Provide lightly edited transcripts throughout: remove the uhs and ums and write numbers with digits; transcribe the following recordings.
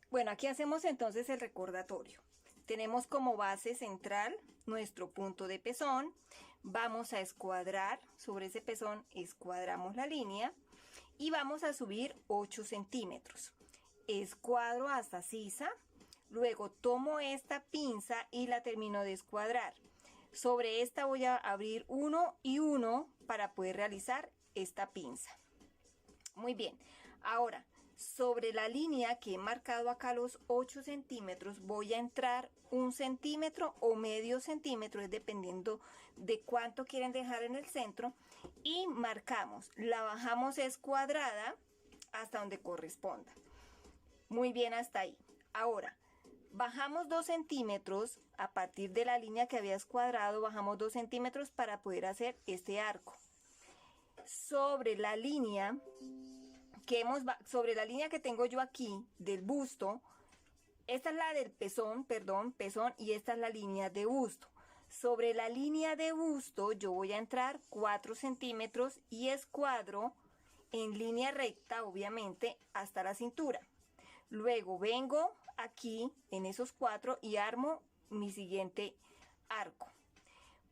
Bueno, aquí hacemos entonces el recordatorio. Tenemos como base central nuestro punto de pezón. Vamos a escuadrar sobre ese pezón, escuadramos la línea y vamos a subir 8 centímetros. Escuadro hasta sisa, luego tomo esta pinza y la termino de escuadrar. Sobre esta voy a abrir 1 y 1 para poder realizar esta pinza. Muy bien, ahora sobre la línea que he marcado acá los 8 centímetros voy a entrar 1 centímetro o medio centímetro, es dependiendo de cuánto quieren dejar en el centro, y marcamos, la bajamos escuadrada hasta donde corresponda. Muy bien, hasta ahí. Ahora bajamos 2 centímetros a partir de la línea que había escuadrado, bajamos 2 centímetros para poder hacer este arco. Sobre la línea que tengo yo aquí del busto, esta es la del pezón, pezón, y esta es la línea de busto. Sobre la línea de busto yo voy a entrar 4 centímetros y escuadro en línea recta, obviamente, hasta la cintura. Luego vengo aquí en esos 4 y armo mi siguiente arco.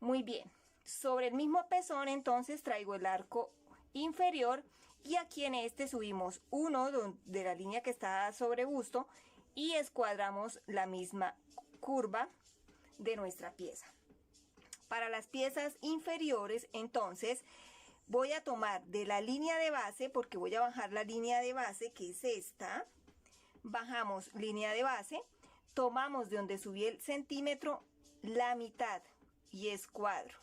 Muy bien, sobre el mismo pezón entonces traigo el arco inferior y aquí en este subimos 1 de la línea que está sobre busto y escuadramos la misma curva de nuestra pieza. Para las piezas inferiores entonces voy a tomar de la línea de base, porque voy a bajar la línea de base que es esta, bajamos línea de base, tomamos de donde subí el centímetro la mitad y escuadro.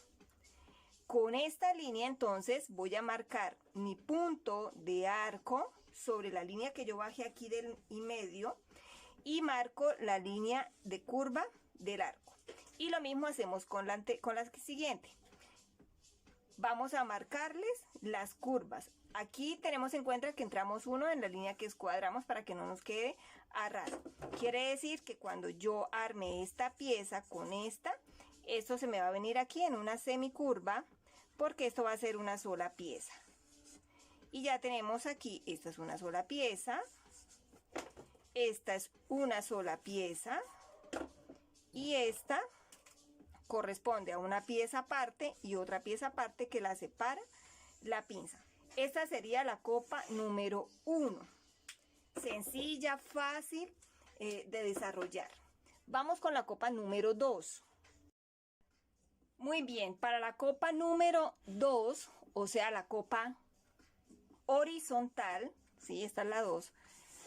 Con esta línea entonces voy a marcar mi punto de arco sobre la línea que yo bajé aquí del y medio y marco la línea de curva del arco. Y lo mismo hacemos con la siguiente. Vamos a marcarles las curvas. Aquí tenemos en cuenta que entramos 1 en la línea que escuadramos para que no nos quede a ras. Quiere decir que cuando yo arme esta pieza con esta, esto se me va a venir aquí en una semicurva, porque esto va a ser una sola pieza. Y ya tenemos aquí, esta es una sola pieza, esta es una sola pieza y esta corresponde a una pieza aparte y otra pieza aparte que la separa la pinza. Esta sería la copa número 1. Sencilla, fácil de desarrollar. Vamos con la copa número 2. Muy bien, para la copa número 2, o sea, la copa horizontal, ¿sí? Esta es la 2.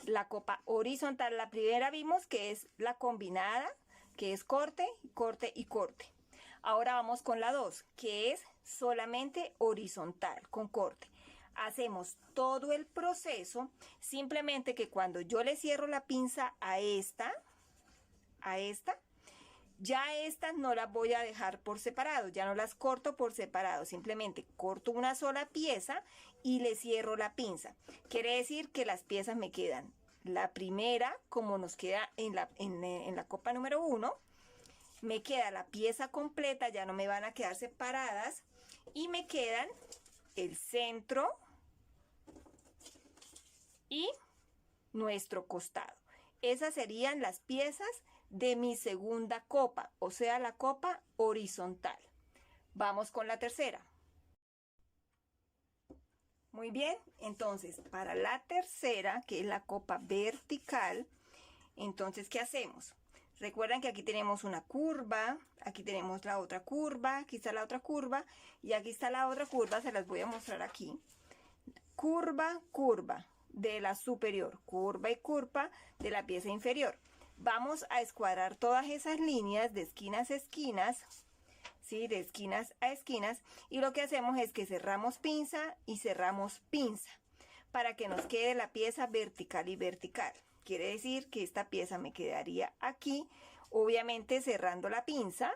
La copa horizontal, la primera vimos que es la combinada, que es corte, corte y corte. Ahora vamos con la 2, que es solamente horizontal, con corte. Hacemos todo el proceso, simplemente que cuando yo le cierro la pinza a esta, ya estas no las voy a dejar por separado, ya no las corto por separado, simplemente corto una sola pieza y le cierro la pinza. Quiere decir que las piezas me quedan la primera, como nos queda en la copa número 1, me queda la pieza completa, ya no me van a quedar separadas, y me quedan el centro y nuestro costado. Esas serían las piezas de mi segunda copa, o sea, la copa horizontal. Vamos con la tercera. Muy bien, entonces para la tercera, que es la copa vertical, entonces, ¿qué hacemos? Recuerden que aquí tenemos una curva, aquí tenemos la otra curva, aquí está la otra curva y aquí está la otra curva, se las voy a mostrar aquí. Curva, curva de la superior, curva y curva de la pieza inferior. Vamos a escuadrar todas esas líneas de esquinas a esquinas, ¿sí? De esquinas a esquinas, y lo que hacemos es que cerramos pinza y cerramos pinza para que nos quede la pieza vertical y vertical. Quiere decir que esta pieza me quedaría aquí, obviamente cerrando la pinza,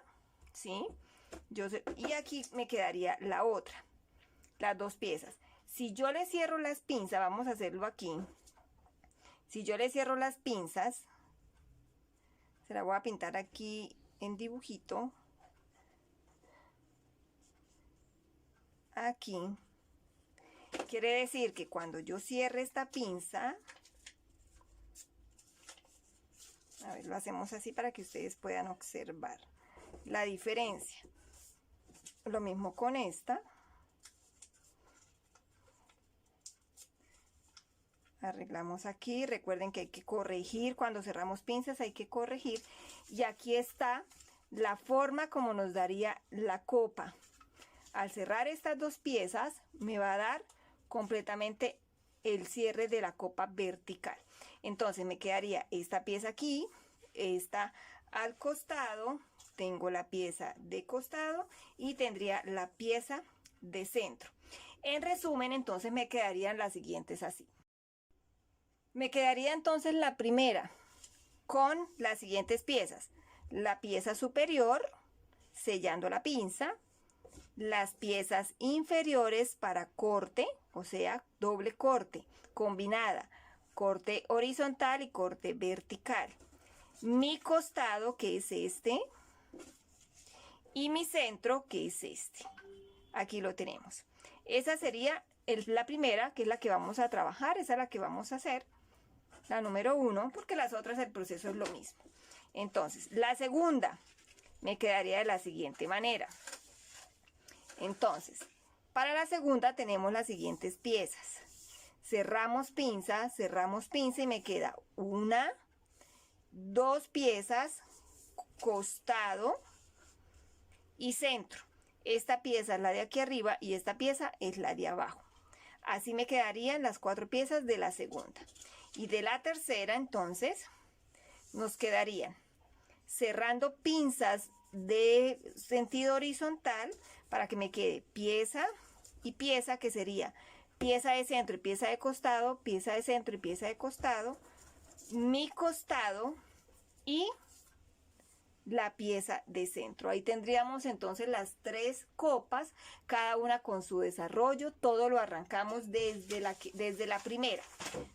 ¿sí? Y aquí me quedaría la otra, las dos piezas. Si yo le cierro las pinzas, vamos a hacerlo aquí. Si yo le cierro las pinzas, se la voy a pintar aquí en dibujito. Aquí. Quiere decir que cuando yo cierre esta pinza, A ver, lo hacemos así para que ustedes puedan observar la diferencia. Lo mismo con esta. Arreglamos aquí, recuerden que hay que corregir, cuando cerramos pinzas hay que corregir. Y aquí está la forma como nos daría la copa. Al cerrar estas dos piezas me va a dar completamente el cierre de la copa vertical. Entonces me quedaría esta pieza aquí, esta al costado, tengo la pieza de costado y tendría la pieza de centro. En resumen, entonces me quedarían las siguientes así. Me quedaría entonces la primera con las siguientes piezas: la pieza superior sellando la pinza, las piezas inferiores para corte, o sea, doble corte, combinada, corte horizontal y corte vertical, mi costado, que es este, y mi centro, que es este. Aquí lo tenemos. Esa sería la primera, que es la que vamos a trabajar, esa es la que vamos a hacer, la número 1, porque las otras el proceso es lo mismo. Entonces, la segunda me quedaría de la siguiente manera. Entonces, para la segunda tenemos las siguientes piezas. Cerramos pinza y me queda una, dos piezas, costado y centro. Esta pieza es la de aquí arriba y esta pieza es la de abajo. Así me quedarían las 4 piezas de la segunda. Y de la tercera, entonces, nos quedarían cerrando pinzas de sentido horizontal para que me quede pieza y pieza, que sería pieza de centro y pieza de costado, pieza de centro y pieza de costado, mi costado y la pieza de centro. Ahí tendríamos entonces las 3 copas, cada una con su desarrollo. Todo lo arrancamos desde la primera.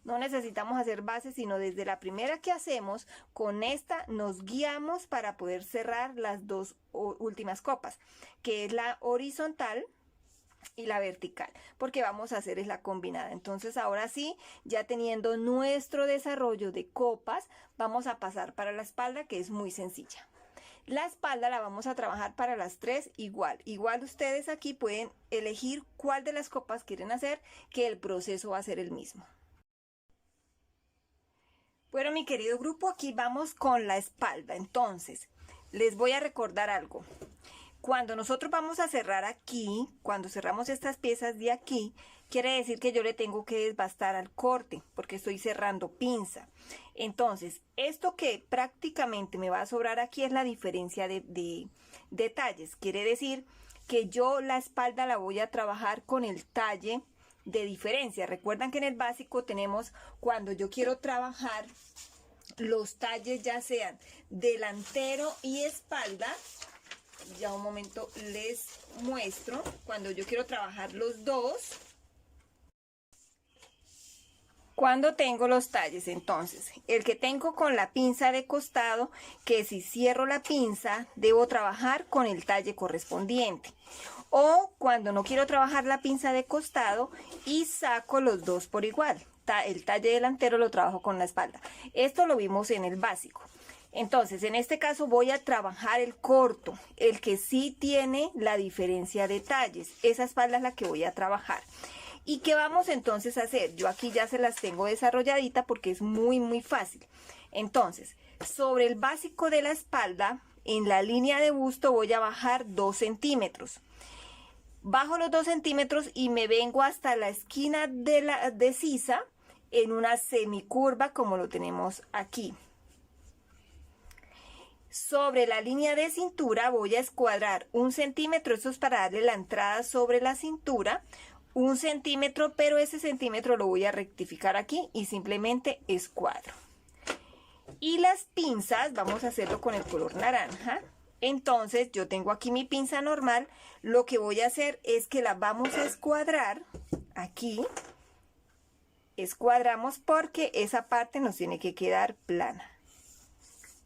No necesitamos hacer bases, sino desde la primera que hacemos. Con esta nos guiamos para poder cerrar las 2 últimas copas, que es la horizontal y la vertical, porque vamos a hacer es la combinada. Entonces ahora sí, ya teniendo nuestro desarrollo de copas, vamos a pasar para la espalda, que es muy sencilla. La espalda la vamos a trabajar para las 3 igual. Igual ustedes aquí pueden elegir cuál de las copas quieren hacer, que el proceso va a ser el mismo. Bueno, mi querido grupo, aquí vamos con la espalda. Entonces, les voy a recordar algo. Cuando nosotros vamos a cerrar aquí, cuando cerramos estas piezas de aquí, quiere decir que yo le tengo que desbastar al corte, porque estoy cerrando pinza. Entonces, esto que prácticamente me va a sobrar aquí es la diferencia de talles. Quiere decir que yo la espalda la voy a trabajar con el talle de diferencia. Recuerdan que en el básico tenemos, cuando yo quiero trabajar los talles, ya sean delantero y espalda, ya un momento les muestro, cuando yo quiero trabajar los dos, cuando tengo los talles. Entonces, el que tengo con la pinza de costado, que si cierro la pinza, debo trabajar con el talle correspondiente. O cuando no quiero trabajar la pinza de costado y saco los dos por igual. El talle delantero lo trabajo con la espalda. Esto lo vimos en el básico. Entonces, en este caso voy a trabajar el corto, el que sí tiene la diferencia de talles. Esa espalda es la que voy a trabajar. ¿Y qué vamos entonces a hacer? Yo aquí ya se las tengo desarrolladita porque es muy fácil. Entonces, sobre el básico de la espalda, en la línea de busto voy a bajar 2 centímetros. Bajo los 2 centímetros y me vengo hasta la esquina de sisa en una semicurva como lo tenemos aquí. Sobre la línea de cintura voy a escuadrar 1 centímetro, esto es para darle la entrada sobre la cintura, 1 centímetro, pero ese centímetro lo voy a rectificar aquí y simplemente escuadro. Y las pinzas, vamos a hacerlo con el color naranja. Entonces yo tengo aquí mi pinza normal, lo que voy a hacer es que la vamos a escuadrar aquí. Escuadramos porque esa parte nos tiene que quedar plana.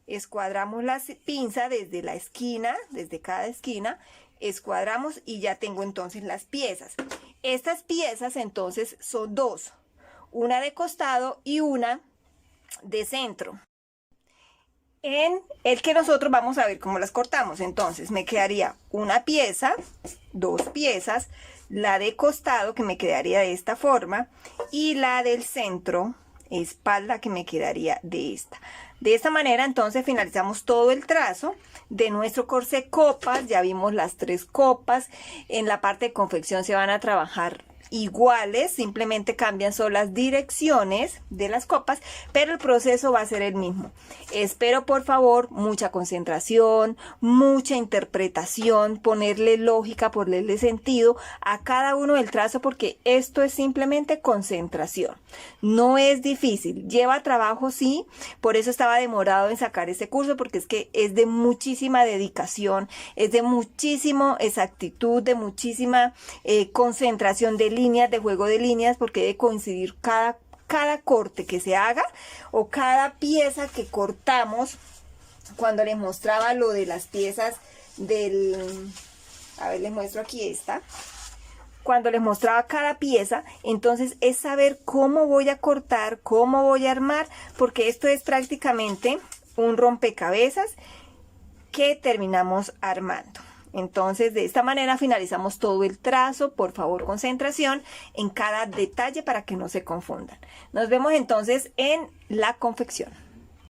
Escuadramos la pinza desde la esquina, desde cada esquina, escuadramos y ya tengo entonces las piezas. Estas piezas entonces son 2, una de costado y una de centro. en el que nosotros vamos a ver cómo las cortamos. Entonces me quedaría una pieza, dos piezas, la de costado que me quedaría de esta forma y la del centro, espalda, que me quedaría de esta. De esta manera entonces finalizamos todo el trazo de nuestro corsé copas. Ya vimos las 3 copas. En la parte de confección se van a trabajar iguales, simplemente cambian solo las direcciones de las copas, pero el proceso va a ser el mismo. Espero por favor mucha concentración, mucha interpretación, ponerle lógica, ponerle sentido a cada uno del trazo, porque esto es simplemente concentración. No es difícil, lleva trabajo, sí, por eso estaba demorado en sacar este curso, porque es que es de muchísima dedicación, es de muchísima exactitud, de muchísima concentración de líneas, de juego de líneas, porque debe coincidir cada corte que se haga o cada pieza que cortamos. Cuando les mostraba lo de las piezas del, a ver, les muestro aquí esta. Cuando les mostraba cada pieza, entonces es saber cómo voy a cortar, cómo voy a armar, porque esto es prácticamente un rompecabezas que terminamos armando. Entonces de esta manera finalizamos todo el trazo. Por favor, concentración en cada detalle para que no se confundan. Nos vemos entonces en la confección.